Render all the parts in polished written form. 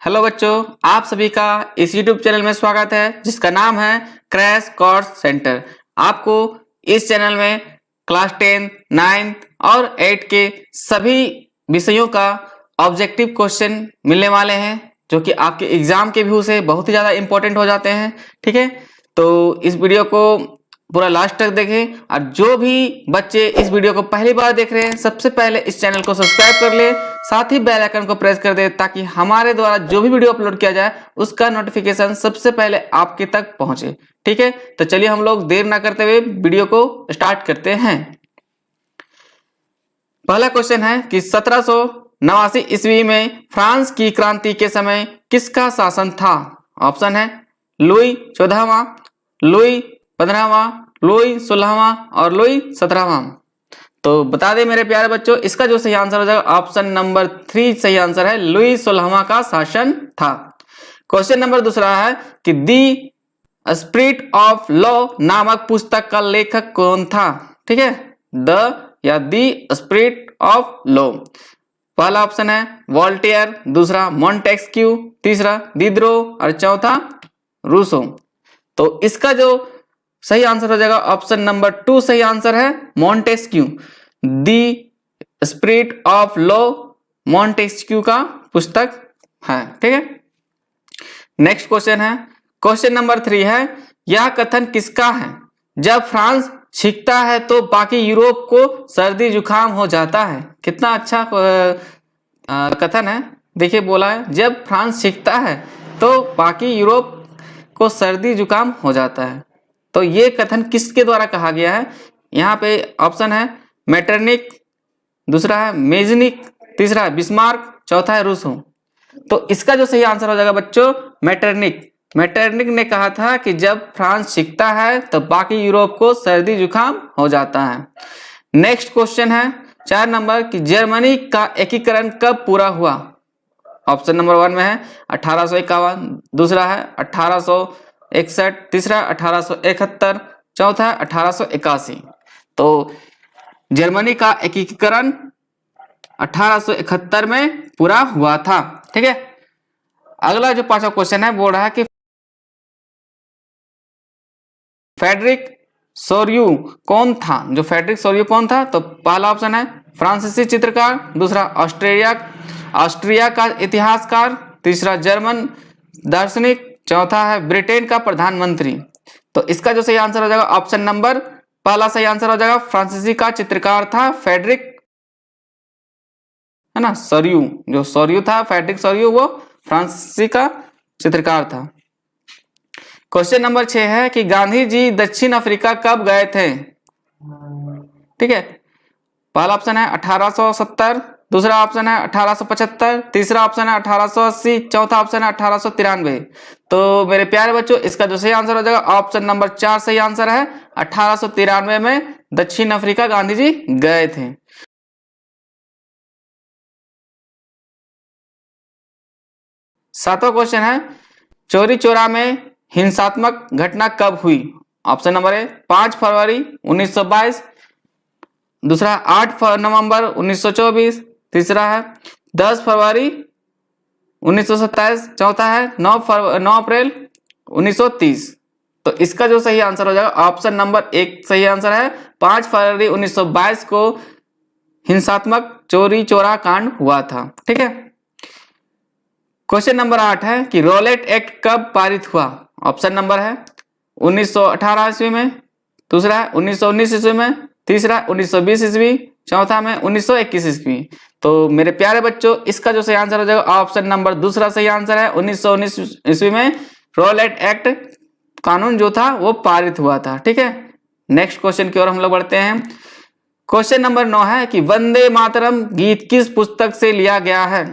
Hello बच्चों, आप सभी का इस YouTube चैनल में स्वागत है जिसका नाम है क्रैश कोर्स सेंटर। आपको इस चैनल में क्लास 10, 9 और 8 के सभी विषयों का ऑब्जेक्टिव क्वेश्चन मिलने वाले हैं जो कि आपके एग्जाम के व्यू से बहुत ही ज़्यादा इंपॉर्टेंट हो जाते हैं। ठीक है, तो इस वीडियो को पूरा लास्ट तक देखें और जो भी बच्चे इस वीडियो को पहली बार देख रहे हैं सबसे पहले इस चैनल को सब्सक्राइब कर ले, साथ ही बेल आइकन को प्रेस कर दे ताकि हमारे द्वारा जो भी वीडियो अपलोड किया जाए उसका नोटिफिकेशन सबसे पहले आपके तक पहुंचे। ठीक है, तो चलिए हम लोग देर ना करते हुए वीडियो को स्टार्ट करते हैं। पहला क्वेश्चन है कि 1789 ईस्वी में फ्रांस की क्रांति के समय किसका शासन था? ऑप्शन है लुई 14वां, लुई 15वां, लुई 16वां और लुई 17वां। तो बता दें मेरे प्यारे बच्चों, इसका जो सही आंसर हो जाएगा ऑप्शन नंबर 3 सही आंसर है, लुई 16वां का शासन था। क्वेश्चन नंबर दूसरा है कि दी स्पिरिट ऑफ लॉ नामक पुस्तक का लेखक कौन था? ठीक है, द या दी स्पिरिट ऑफ लॉ। पहला ऑप्शन है वोल्टेयर, दूसरा मॉन्टेस्क्यू, तीसरा दिदरो और चौथा रूसो। तो इसका जो सही आंसर हो जाएगा ऑप्शन नंबर 2 सही आंसर है, Montesquieu. The spirit of law Montesquieu का पुस्तक है। ठीक है, नेक्स्ट क्वेश्चन है, क्वेश्चन नंबर 3 है, यह कथन किसका है? जब फ्रांस छींकता है तो बाकी यूरोप को सर्दी जुकाम हो जाता है। कितना अच्छा कथन है। देखिए बोला है जब फ्रांस छींकता है तो बाकी यूरोप को सर्दी जुकाम हो जाता है। तो ये कथन किसके द्वारा कहा गया है? यहाँ पे ऑप्शन है मेटरनिक, दूसरा है मेजनिक, तीसरा है बिस्मार्क, चौथा है रूसो। तो इसका जो सही आंसर हो जाएगा बच्चों मेटरनिक। मेटरनिक ने कहा था कि जब फ्रांस छींकता है तो बाकी यूरोप को सर्दी जुकाम हो जाता है। नेक्स्ट क्वेश्चन है 4 नंबर कि जर्मनी का एकीकरण कब पूरा हुआ? ऑप्शन नंबर 1 में है 1851, दूसरा है 1861, तीसरा 1871, चौथा 1881। तो जर्मनी का एकीकरण 1871 में पूरा हुआ था। ठीक है, अगला जो 5वां क्वेश्चन है बोल रहा है कि फ्रेडरिक सोरियू कौन था? जो फ्रेडरिक सोरियू कौन था? तो पहला ऑप्शन है फ्रांसीसी चित्रकार, दूसरा ऑस्ट्रिया का इतिहासकार, तीसरा जर्मन दार्शनिक, चौथा है ब्रिटेन का प्रधानमंत्री। तो इसका जो सही आंसर हो जाएगा ऑप्शन नंबर पहला सही आंसर हो जाएगा, फ्रांसीसी का चित्रकार था फ्रेडरिक, है ना, सोरियू। जो सोरियू था फ्रेडरिक सोरियू वो फ्रांसीसी का चित्रकार था। क्वेश्चन नंबर 6 है कि गांधी जी दक्षिण अफ्रीका कब गए थे? ठीक है, पहला ऑप्शन है 1870, दूसरा ऑप्शन है 1875, तीसरा ऑप्शन है 1880, चौथा ऑप्शन है 1893। तो मेरे प्यारे बच्चों इसका जो सही आंसर हो जाएगा ऑप्शन नंबर 4 सही आंसर है, 1893 में दक्षिण अफ्रीका गांधी जी गए थे। सातवां क्वेश्चन है चौरी चौरा में हिंसात्मक घटना कब हुई? ऑप्शन नंबर है 5 फरवरी 1922, दूसरा 8 नवंबर 1924, तीसरा है 10 फरवरी 1927, चौथा है 9 अप्रैल 1930। तो इसका जो सही आंसर हो जाएगा ऑप्शन नंबर 1 सही आंसर है, 5 फरवरी 1922 को हिंसात्मक चौरी चौरा कांड हुआ था। ठीक है, क्वेश्चन नंबर 8 है कि रॉलेट एक्ट कब पारित हुआ? ऑप्शन नंबर है 1918 ईस्वी में, दूसरा है 1919 ईस्वी में, तीसरा 1920 ईस्वी, चौथा में 1921 ईस्वी। तो मेरे प्यारे बच्चों इसका जो सही आंसर हो जाएगा ऑप्शन नंबर दूसरा सही आंसर है, 1919 ईस्वी में रॉलेट एक्ट कानून जो था वो पारित हुआ था। ठीक है, नेक्स्ट क्वेश्चन की ओर हम लोग बढ़ते हैं। क्वेश्चन नंबर 9 है कि वंदे मातरम गीत किस पुस्तक से लिया गया है?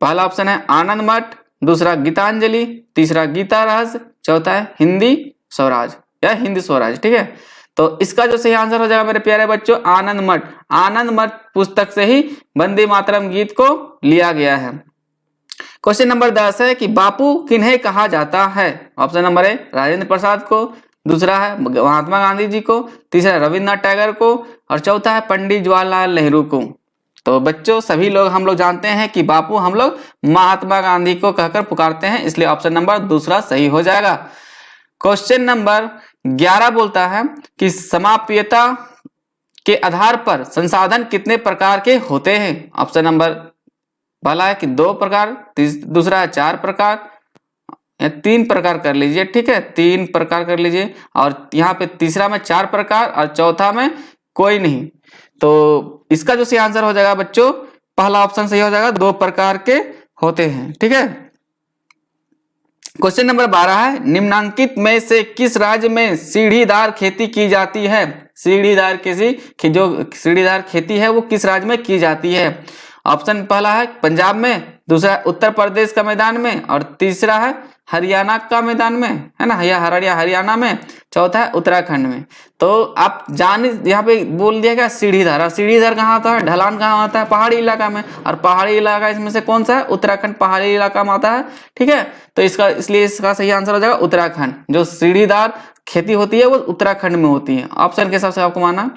पहला ऑप्शन है आनंद मठ, दूसरा गीतांजलि, तीसरा गीता रहस्य, चौथा है हिंदी स्वराज या हिंदी स्वराज। ठीक है, तो इसका जो सही आंसर हो जाएगा मेरे प्यारे बच्चों आनंद मठ। आनंद मठ पुस्तक से ही वंदे मातरम गीत को लिया गया है। क्वेश्चन नंबर 10 है कि बापू किन्हें कहा जाता है? ऑप्शन नंबर है राजेंद्र प्रसाद को, दूसरा है महात्मा गांधी जी को, तीसरा रविन्द्रनाथ टैगोर को और चौथा है पंडित जवाहरलाल नेहरू को। तो बच्चों सभी लोग हम लोग जानते हैं कि बापू हम लोग महात्मा गांधी को कहकर पुकारते हैं, इसलिए ऑप्शन नंबर दूसरा सही हो जाएगा। क्वेश्चन नंबर 11 बोलता है कि समाप्यता के आधार पर संसाधन कितने प्रकार के होते हैं। ऑप्शन नंबर पहला है कि 2 प्रकार, दूसरा है 4 प्रकार या 3 प्रकार कर लीजिए, ठीक है 3 प्रकार कर लीजिए, और यहाँ पे तीसरा में 4 प्रकार और चौथा में कोई नहीं। तो इसका जो सही आंसर हो जाएगा बच्चों पहला ऑप्शन सही हो जाएगा, 2 प्रकार के होते हैं, ठीक है। क्वेश्चन नंबर 12 है निम्नांकित में से किस राज्य में सीढ़ीदार खेती की जाती है। सीढ़ीदार खेती है वो किस राज्य में की जाती है। ऑप्शन पहला है पंजाब में, दूसरा उत्तर प्रदेश का मैदान में, और तीसरा है हरियाणा का मैदान में, है ना, हरियाणा में, चौथा है उत्तराखंड में। तो आप जान यहाँ पे बोल दिया गया सीढ़ीदार, सीढ़ीदार कहाँ आता है, ढलान कहाँ आता है, पहाड़ी इलाका में, और पहाड़ी इलाका इसमें से कौन सा है, उत्तराखंड पहाड़ी इलाका में आता है, ठीक है। तो इसलिए इसका सही आंसर हो जाएगा उत्तराखंड। जो सीढ़ीदार खेती होती है वो उत्तराखंड में होती है, ऑप्शन के हिसाब से आपको माना।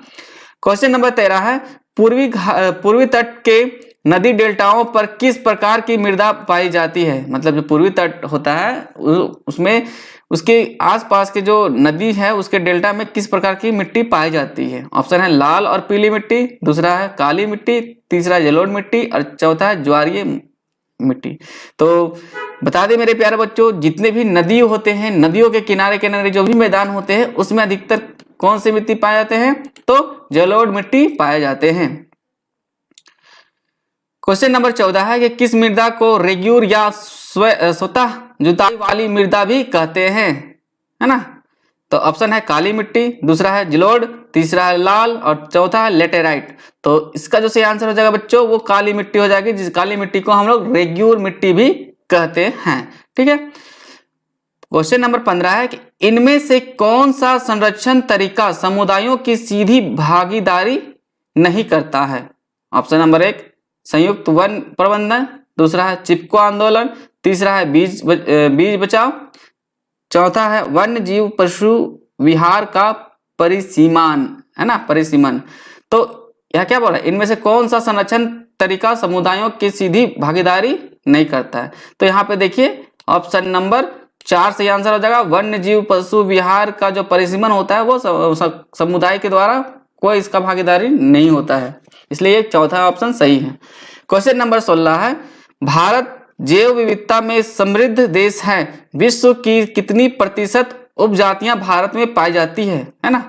क्वेश्चन नंबर 13 है पूर्वी तट के नदी डेल्टाओं पर किस प्रकार की मृदा पाई जाती है। मतलब जो पूर्वी तट होता है उसमें उसके आसपास के जो नदी है उसके डेल्टा में किस प्रकार की मिट्टी पाई जाती है। ऑप्शन है लाल और पीली मिट्टी, दूसरा है काली मिट्टी, तीसरा जलोढ़ मिट्टी, और चौथा है ज्वारीय मिट्टी। तो बता दें मेरे प्यारे बच्चों, जितने भी नदी होते हैं, नदियों के किनारे किनारे जो भी मैदान होते हैं उसमें अधिकतर कौन सी मिट्टी पाए जाते हैं, तो जलोढ़ मिट्टी पाए जाते हैं। क्वेश्चन नंबर 14 है कि किस मृदा को रेग्यूर या स्वतः जुताई वाली मृदा भी कहते हैं, है ना। तो ऑप्शन है काली मिट्टी, दूसरा है जलोढ़, तीसरा है लाल, और चौथा है लेटेराइट। तो इसका जो सही आंसर हो जाएगा बच्चों वो काली मिट्टी हो जाएगी, जिस काली मिट्टी को हम लोग रेग्यूर मिट्टी भी कहते हैं, ठीक है। क्वेश्चन नंबर 15 है कि इनमें से कौन सा संरक्षण तरीका समुदायों की सीधी भागीदारी नहीं करता है। ऑप्शन नंबर 1 संयुक्त वन प्रबंधन, दूसरा है चिपको आंदोलन, तीसरा है बीज बचाव, चौथा है वन्य जीव पशु विहार का परिसीमन, है ना, परिसीमन। तो यह क्या बोला, इनमें से कौन सा संरक्षण तरीका समुदायों की सीधी भागीदारी नहीं करता है। तो यहाँ पे देखिए ऑप्शन नंबर 4 सही आंसर हो जाएगा। वन्य जीव पशु विहार का जो परिसीमन होता है वो समुदाय के द्वारा कोई इसका भागीदारी नहीं होता है, इसलिए चौथा ऑप्शन सही है। क्वेश्चन नंबर 16 है भारत जैव विविधता में समृद्ध देश है, विश्व की कितनी प्रतिशत उपजातियां भारत में पाई जाती है ना।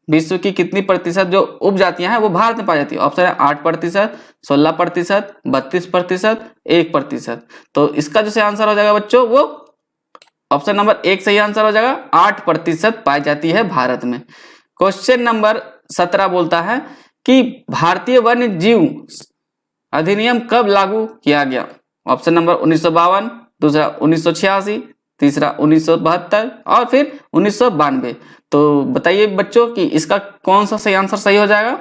विश्व की कितनी प्रतिशत जो उपजातियां हैं वो भारत में पाई जाती है। ऑप्शन है 8%, 16%, 32%, 1%। तो इसका जो सही आंसर हो जाएगा बच्चों वो ऑप्शन नंबर 1 सही आंसर हो जाएगा, 8% पाई जाती है भारत में। क्वेश्चन नंबर 17 बोलता है कि भारतीय वन्य जीव अधिनियम कब लागू किया गया। ऑप्शन नंबर 1952, दूसरा 1986, तीसरा 1972 और फिर 1992। तो बताइए बच्चों कि इसका कौन सा सही आंसर सही हो जाएगा।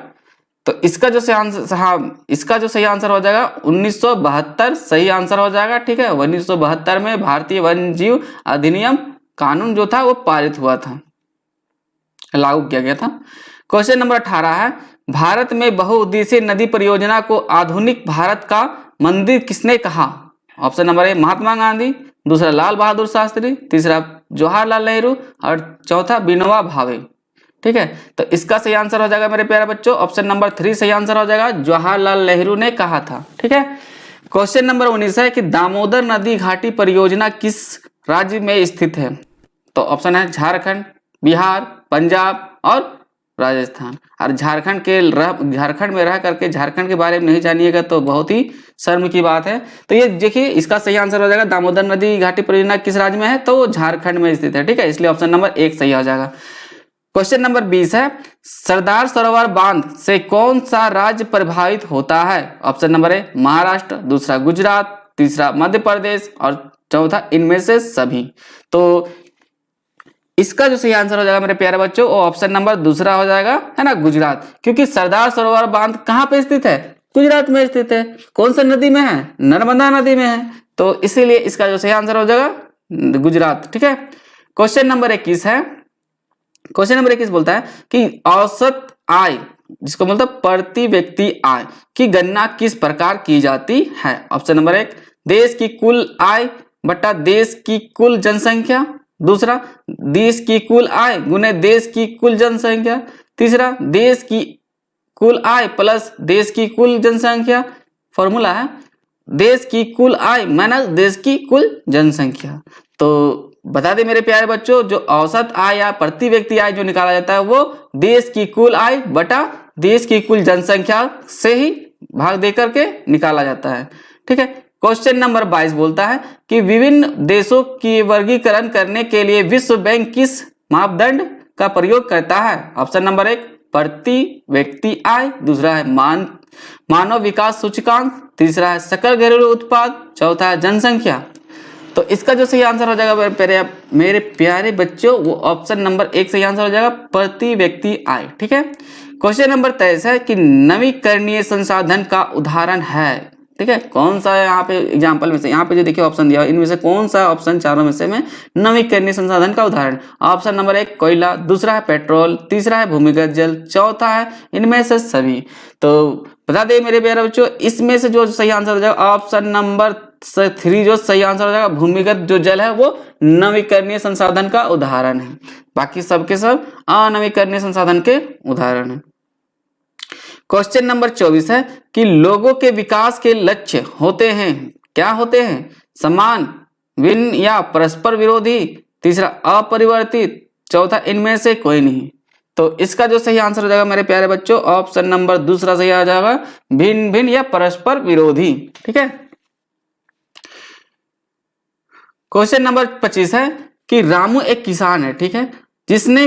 तो इसका जो सही आंसर, हाँ इसका जो सही आंसर हो जाएगा 1972 सही आंसर हो जाएगा, ठीक है। 1972 में भारतीय वन्य जीव अधिनियम कानून जो था वो पारित हुआ था, लागू किया गया था। क्वेश्चन नंबर 18 है भारत में बहुउद्देशीय नदी परियोजना को आधुनिक भारत का मंदिर किसने कहा। ऑप्शन नंबर 1 महात्मा गांधी, दूसरा लाल बहादुर शास्त्री, तीसरा जवाहरलाल नेहरू और चौथा विनोबा भावे, ठीक है। तो इसका सही आंसर हो जाएगा मेरे प्यारे बच्चों ऑप्शन नंबर 3 सही आंसर हो जाएगा, जवाहरलाल नेहरू ने कहा था, ठीक है। क्वेश्चन नंबर 19 है कि दामोदर नदी घाटी परियोजना किस राज्य में स्थित है। तो ऑप्शन है झारखंड, बिहार, पंजाब और राजस्थान। और झारखंड में रह करके झारखंड के बारे में नहीं जानिएगा तो बहुत ही शर्म की बात है। तो ये देखिए इसका सही आंसर हो जाएगा दामोदर नदी घाटी परियोजना किस राज्य में है, तो झारखंड में स्थित है, ठीक है। इसलिए ऑप्शन नंबर 1 सही हो जाएगा। क्वेश्चन नंबर 20 है सरदार सरोवर बांध से कौन सा राज्य प्रभावित होता है। ऑप्शन नंबर 1 महाराष्ट्र, दूसरा गुजरात, तीसरा मध्य प्रदेश और चौथा इनमें से सभी। तो इसका जो सही आंसर हो जाएगा मेरे प्यारे बच्चों वो ऑप्शन नंबर 2 हो जाएगा, है ना, गुजरात। क्योंकि सरदार सरोवर बांध कहाँ पे स्थित है, गुजरात में स्थित है। कौन सा नदी में है, नर्मदा नदी में है। तो इसीलिए इसका जो सही आंसर हो जाएगा गुजरात, ठीक है। क्वेश्चन नंबर 21 है, क्वेश्चन नंबर 21 बोलता है कि औसत आय जिसको मतलब प्रति व्यक्ति आय की गणना किस प्रकार की जाती है? ऑप्शन नंबर 1 देश की कुल आय बटा देश की कुल जनसंख्या, दूसरा देश की कुल आय गुने देश की कुल जनसंख्या, तीसरा देश की कुल आय प्लस देश की कुल जनसंख्या, फॉर्मूला है देश की कुल आय माइनस देश की कुल जनसंख्या। तो बता दें मेरे प्यारे बच्चों, जो औसत आय या प्रति व्यक्ति आय जो निकाला जाता है वो देश की कुल आय बटा देश की कुल जनसंख्या से ही भाग देकर के निकाला जाता है। ठीक है। क्वेश्चन नंबर 22 बोलता है कि विभिन्न देशों की वर्गीकरण करने के लिए विश्व बैंक किस मापदंड का प्रयोग करता है? ऑप्शन नंबर 1 प्रति व्यक्ति आय, दूसरा है मानव विकास सूचकांक, तीसरा है सकल घरेलू उत्पाद, चौथा है जनसंख्या। तो इसका जो सही आंसर हो जाएगा मेरे प्यारे बच्चों वो ऑप्शन नंबर 1 सही आंसर हो जाएगा प्रति व्यक्ति आय। ठीक है। क्वेश्चन नंबर 23 है कि नवीकरणीय संसाधन का उदाहरण है। ठीक है, कौन सा है यहाँ पे एग्जाम्पल में से, यहाँ पे जो देखिए ऑप्शन दिया इनमें से कौन सा ऑप्शन चारों में से में नवीकरणीय संसाधन का उदाहरण? ऑप्शन नंबर 1 कोयला, दूसरा है पेट्रोल, तीसरा है भूमिगत जल, चौथा है इनमें से सभी। तो बता दें मेरे प्यारे बच्चों, इसमें से जो सही आंसर हो जाएगा ऑप्शन नंबर 3 जो सही आंसर हो जाएगा भूमिगत जो जल है वो नवीकरणीय संसाधन का उदाहरण है। बाकी सबके सब अनवीकरणीय संसाधन के उदाहरण है। क्वेश्चन नंबर 24 है कि लोगों के विकास के लक्ष्य होते हैं, क्या होते हैं? समान, भिन्न या परस्पर विरोधी, तीसरा अपरिवर्तित, चौथा इनमें से कोई नहीं। तो इसका जो सही आंसर हो जाएगा मेरे प्यारे बच्चों ऑप्शन नंबर दूसरा सही आ जाएगा भिन्न भिन्न या परस्पर विरोधी। ठीक है। क्वेश्चन नंबर 25 है कि रामू एक किसान है, ठीक है, जिसने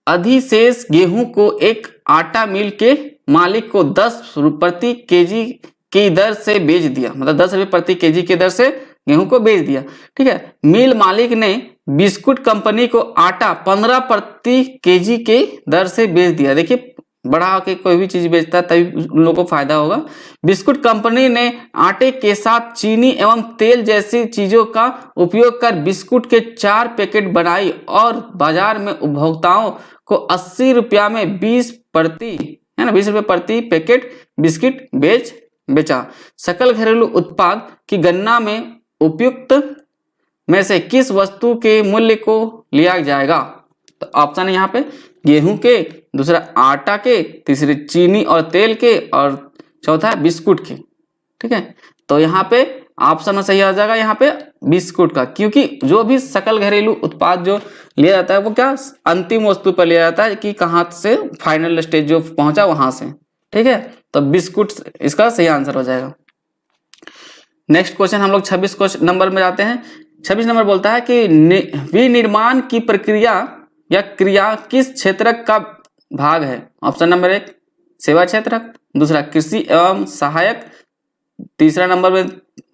अधिशेष गेहूं को एक आटा मिल के मालिक को 10 रुपये प्रति केजी की दर से बेच दिया, मतलब 10 रुपये प्रति केजी की दर से गेहूं को बेच दिया। ठीक है। मिल मालिक ने बिस्कुट कंपनी को आटा 15 प्रति केजी के दर से बेच दिया। देखिए बढ़ा के कोई भी चीज बेचता है तभी उन लोगों को फायदा होगा। बिस्कुट कंपनी ने आटे के साथ चीनी एवं तेल जैसी चीजों का उपयोग कर बिस्कुट के 4 पैकेट बनाई और बाजार में उपभोक्ताओं को 80 रुपया में 20 रुपये प्रति पैकेट बिस्किट बेचा। सकल घरेलू उत्पाद की गणना में उपयुक्त में से किस वस्तु के मूल्य को लिया जाएगा? तो ऑप्शन है यहाँ पे गेहूं के, दूसरा आटा के, तीसरे चीनी और तेल के और चौथा है बिस्कुट के। ठीक है। तो यहाँ पे ऑप्शन में सही आ जाएगा यहाँ पे बिस्कुट का, क्योंकि जो भी सकल घरेलू उत्पाद जो लिया जाता है वो क्या अंतिम वस्तु पर लिया जाता है कि कहाँ से फाइनल स्टेज जो पहुंचा वहां से। ठीक है। तो बिस्कुट इसका सही आंसर हो जाएगा। नेक्स्ट क्वेश्चन हम लोग 26 नंबर में जाते हैं। 26 नंबर बोलता है कि विनिर्माण की प्रक्रिया या क्रिया किस क्षेत्रक का भाग है? ऑप्शन नंबर 1 सेवा क्षेत्रक, दूसरा कृषि एवं सहायक, तीसरा नंबर में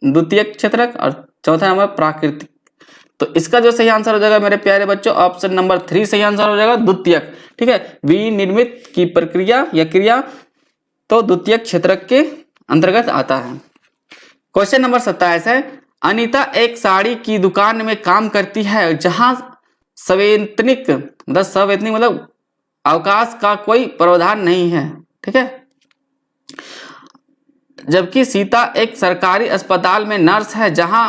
द्वितीयक क्षेत्रक और चौथा नंबर प्राकृतिक। तो इसका जो सही आंसर हो जाएगा मेरे प्यारे बच्चों ऑप्शन नंबर 3 सही आंसर हो जाएगा द्वितीयक। ठीक है। विनिर्मित की प्रक्रिया या क्रिया तो द्वितीयक क्षेत्रक के अंतर्गत आता है। क्वेश्चन नंबर 27 है अनीता एक साड़ी की दुकान में काम करती है जहां सवैतनिक मतलब अवकाश का कोई प्रावधान नहीं है। ठीक है। जबकि सीता एक सरकारी अस्पताल में नर्स है जहां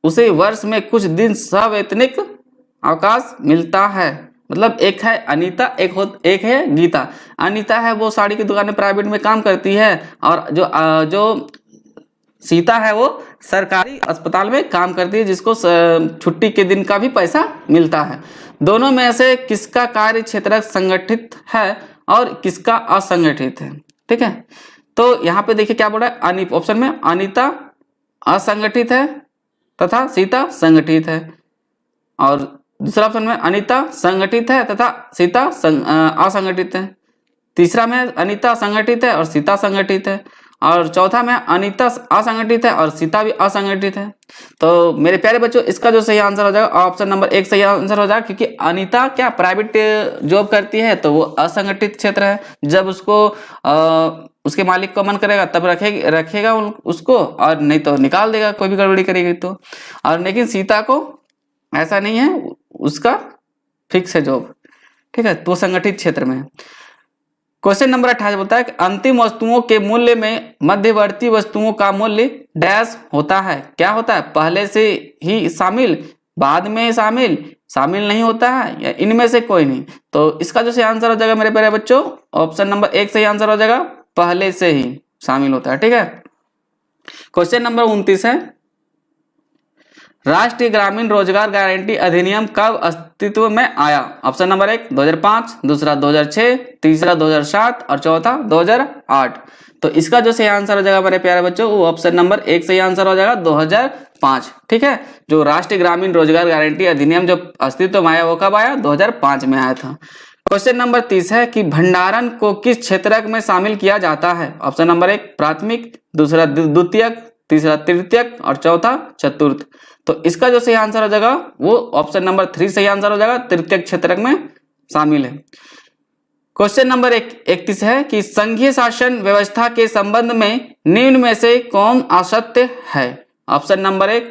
उसे वर्ष में कुछ दिन सवैतनिक अवकाश मिलता है। मतलब एक है अनीता, एक है गीता। अनीता है वो साड़ी की दुकान में प्राइवेट में काम करती है और जो सीता है वो सरकारी अस्पताल में काम करती है जिसको छुट्टी के दिन का भी पैसा मिलता है। दोनों में से किसका कार्य क्षेत्र संगठित है और किसका असंगठित है? ठीक है। तो यहाँ पे देखिए क्या बोल रहा है ऑप्शन में अनीता असंगठित है तथा सीता संगठित है, और दूसरा ऑप्शन में अनीता संगठित है तथा सीता असंगठित है, तीसरा में अनीता संगठित है और सीता संगठित है, और चौथा में अनीता असंगठित है और सीता भी असंगठित है। तो मेरे प्यारे बच्चों इसका जो सही आंसर हो जाएगा ऑप्शन नंबर 1 सही आंसर हो जाएगा, क्योंकि अनीता क्या प्राइवेट जॉब करती है तो वो असंगठित क्षेत्र है। जब उसको उसके मालिक को मन करेगा तब रखेगा उसको, और नहीं तो निकाल देगा कोई भी गड़बड़ी करेगी तो। और लेकिन सीता को ऐसा नहीं है, उसका फिक्स है जॉब। ठीक है। तो संगठित क्षेत्र में। क्वेश्चन नंबर 28 बोलता है कि अंतिम वस्तुओं के मूल्य में मध्यवर्ती वस्तुओं का मूल्य डैश होता है। क्या होता है? पहले से ही शामिल, बाद में शामिल, शामिल नहीं होता है, या इनमें से कोई नहीं। तो इसका जो सही आंसर हो जाएगा मेरे प्यारे बच्चों, ऑप्शन नंबर 1 सही आंसर हो जाएगा, पहले से ही शामिल होता है। ठीक है। क्वेश्चन नंबर 29 है, राष्ट्रीय ग्रामीण रोजगार गारंटी अधिनियम कब अस्तित्व में आया? ऑप्शन नंबर 1 2005, दूसरा 2006, तीसरा 2007 और चौथा 2008। तो इसका जो सही आंसर हो जाएगा मेरे प्यारे बच्चों, वो ऑप्शन नंबर 1 सही आंसर हो जाएगा, 2005। ठीक है। जो राष्ट्रीय ग्रामीण रोजगार गारंटी अधिनियम जो अस्तित्व में आया वो कब आया? 2005 में आया था। क्वेश्चन नंबर 30 है कि भंडारण को किस क्षेत्रक में शामिल किया जाता है? ऑप्शन नंबर 1 प्राथमिक, दूसरा द्वितीयक, तीसरा तृतीयक और चौथा चतुर्थ। तो इसका जो सही आंसर हो जाएगा वो ऑप्शन नंबर 3 सही आंसर हो जाएगा, तृतीयक क्षेत्रक में शामिल है। क्वेश्चन नंबर 31 है कि संघीय शासन व्यवस्था के संबंध में निम्न में से कौन असत्य है? ऑप्शन नंबर 1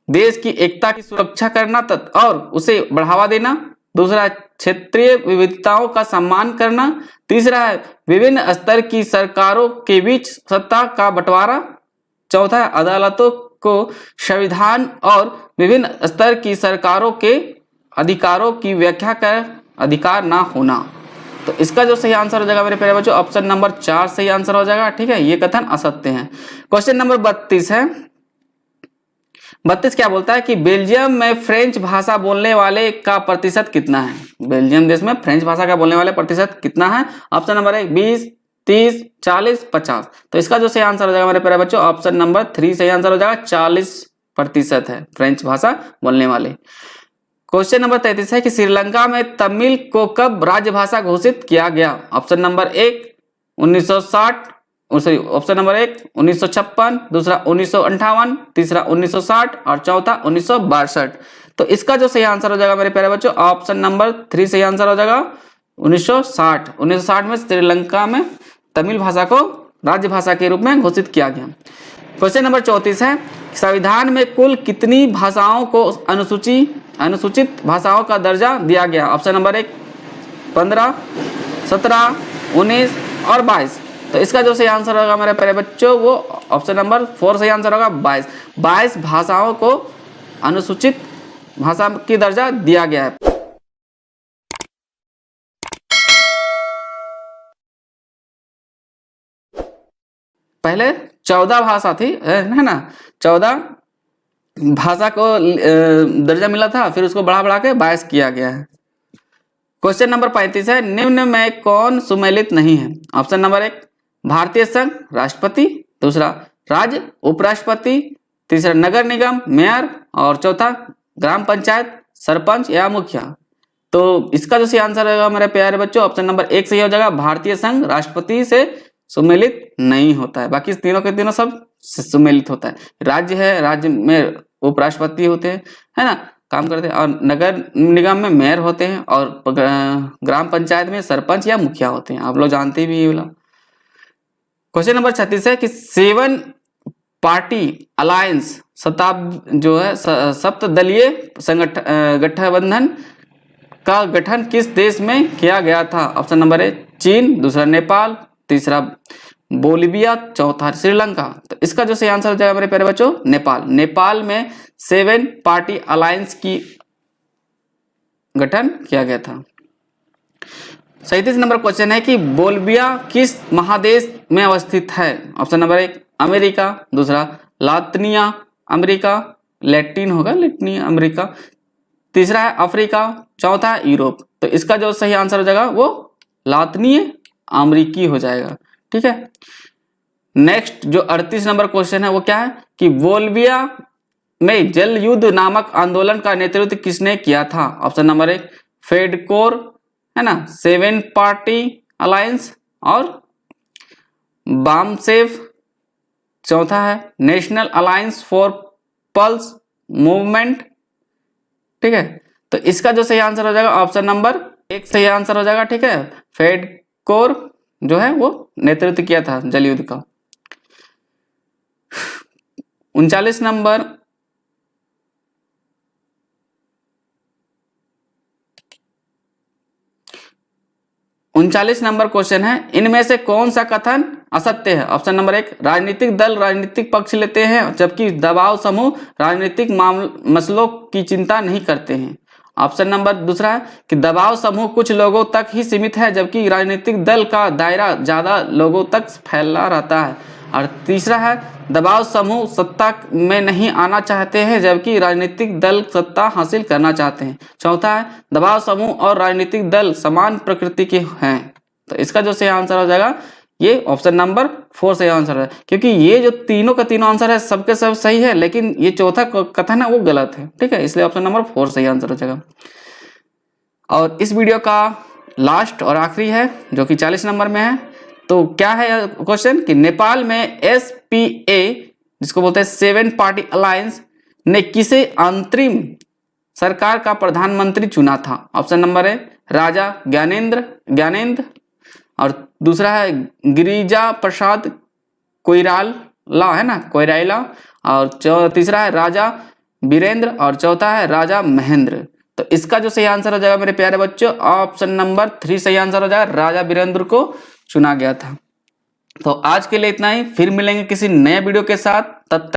देश की एकता की सुरक्षा करना और उसे बढ़ावा देना, दूसरा क्षेत्रीय विविधताओं का सम्मान करना, तीसरा है विभिन्न स्तर की सरकारों के बीच सत्ता का बंटवारा, चौथा है अदालतों को संविधान और विभिन्न स्तर की सरकारों के अधिकारों की व्याख्या कर अधिकार ना होना। तो इसका जो सही आंसर हो जाएगा मेरे प्यारे बच्चों, ऑप्शन नंबर 4 सही आंसर हो जाएगा। ठीक है, ये कथन असत्य है। क्वेश्चन नंबर 32 है, 32 क्या बोलता है कि बेल्जियम में फ्रेंच भाषा बोलने वाले का प्रतिशत कितना है? बेल्जियम देश में फ्रेंच भाषा का बोलने वाले प्रतिशत कितना है? Option number 1 20, 30, 40, 50। तो इसका जो सही आंसर हो जाएगा मेरे प्यारे बच्चों, ऑप्शन नंबर 3 सही आंसर हो जाएगा, 40% है फ्रेंच भाषा बोलने वाले। क्वेश्चन नंबर 33 है कि श्रीलंका में तमिल को कब राजभाषा घोषित किया गया? ऑप्शन नंबर 1 1960, ऑप्शन नंबर 1 1956, दूसरा 1958, तीसरा 1960 और चौथा 1962। तो इसका जो सही आंसर हो जाएगा मेरे प्यारे बच्चों, ऑप्शन नंबर 3 सही आंसर हो जाएगा, 1960। 1960 में श्रीलंका में तमिल भाषा को राजभाषा के रूप में घोषित किया गया। क्वेश्चन नंबर 34 है, संविधान में कुल कितनी भाषाओं को अनुसूचित भाषाओं का दर्जा दिया गया? ऑप्शन नंबर 1 15, 17, 19 और 22। तो इसका जो सही आंसर होगा मेरे प्यारे बच्चों, वो ऑप्शन नंबर 4 सही आंसर होगा, 22 भाषाओं को अनुसूचित भाषा की दर्जा दिया गया है। पहले 14 भाषा थी, है ना, 14 भाषा को दर्जा मिला था, फिर उसको बढ़ा बढ़ा के 22 किया गया है। क्वेश्चन नंबर 35 है, निम्न में कौन सुमेलित नहीं है? ऑप्शन नंबर 1 भारतीय संघ राष्ट्रपति, दूसरा राज्य उपराष्ट्रपति, तीसरा नगर निगम मेयर और चौथा ग्राम पंचायत सरपंच या मुखिया। तो इसका जो सही आंसर होगा मेरे प्यारे बच्चों, ऑप्शन नंबर 1 सही हो जाएगा, भारतीय संघ राष्ट्रपति से सुमेलित नहीं होता है, बाकी तीनों के तीनों सब सुमेलित होता है। राज्य है, राज्य में उपराष्ट्रपति होते हैं, है ना, काम करते हैं, और नगर निगम में मेयर होते हैं, और ग्राम पंचायत में सरपंच या मुखिया होते हैं, आप लोग जानते भी ये वाला। क्वेश्चन नंबर 36 है कि 7 पार्टी अलायंस सप्तदलीय गठबंधन का गठन किस देश में किया गया था? ऑप्शन नंबर 1 चीन, दूसरा नेपाल, तीसरा बोलिविया, चौथा श्रीलंका। तो इसका जो सही आंसर हो जाएगा मेरे प्यारे बच्चों, नेपाल। नेपाल में 7 पार्टी अलायंस की गठन किया गया था। 37 नंबर क्वेश्चन है कि बोलिविया किस महादेश में अवस्थित है? ऑप्शन नंबर 1 अमेरिका, दूसरा लातिनिया अमेरिका, लैटिन होगा, लैटिन अमेरिका, तीसरा है अफ्रीका, चौथा है यूरोप। तो इसका जो सही आंसर हो जाएगा वो लातिनीय अमेरिकी हो जाएगा। ठीक है। नेक्स्ट जो 38 नंबर क्वेश्चन है वो क्या है कि बोलिविया में जल युद्ध नामक आंदोलन का नेतृत्व किसने किया था? ऑप्शन नंबर 1 फेडकोर, है ना, 7 पार्टी अलायंस और बामसेफ, चौथा है national alliance for pulse movement. ठीक है। तो इसका जो सही आंसर हो जाएगा ऑप्शन नंबर 1 सही आंसर हो जाएगा। ठीक है, फेडकोर जो है वो नेतृत्व किया था जल युद्ध का। 39 नंबर 39 नंबर क्वेश्चन है, इनमें से कौन सा कथन असत्य है? ऑप्शन नंबर 1, राजनीतिक दल राजनीतिक पक्ष लेते हैं जबकि दबाव समूह राजनीतिक मसलों की चिंता नहीं करते हैं। ऑप्शन नंबर दूसरा है कि दबाव समूह कुछ लोगों तक ही सीमित है जबकि राजनीतिक दल का दायरा ज्यादा लोगों तक फैला रहता है। और तीसरा है दबाव समूह सत्ता में नहीं आना चाहते हैं जबकि राजनीतिक दल सत्ता हासिल करना चाहते हैं। चौथा है दबाव समूह और राजनीतिक दल समान प्रकृति के हैं। तो इसका जो सही आंसर हो जाएगा ये ऑप्शन नंबर 4 सही आंसर है, क्योंकि ये जो तीनों का तीनों आंसर है सबके सब सही है, लेकिन ये चौथा कथन है वो गलत है। ठीक है, इसलिए ऑप्शन नंबर 4 सही आंसर हो जाएगा। और इस वीडियो का लास्ट और आखिरी है जो कि 40 नंबर में है। तो क्या है क्वेश्चन कि नेपाल में SPA जिसको बोलते हैं 7 पार्टी अलायंस ने किसे अंतरिम सरकार का प्रधानमंत्री चुना था? ऑप्शन नंबर है राजा ज्ञानेंद्र, और दूसरा है गिरिजा प्रसाद कोइराला, है ना, कोइराला, और तीसरा है राजा वीरेंद्र, और चौथा है राजा महेंद्र। तो इसका जो सही आंसर हो जाएगा मेरे प्यारे बच्चों ऑप्शन नंबर 3 सही आंसर हो जाएगा, राजा वीरेंद्र को चुना गया था। तो आज के लिए इतना ही, फिर मिलेंगे किसी नए वीडियो के साथ, तब तक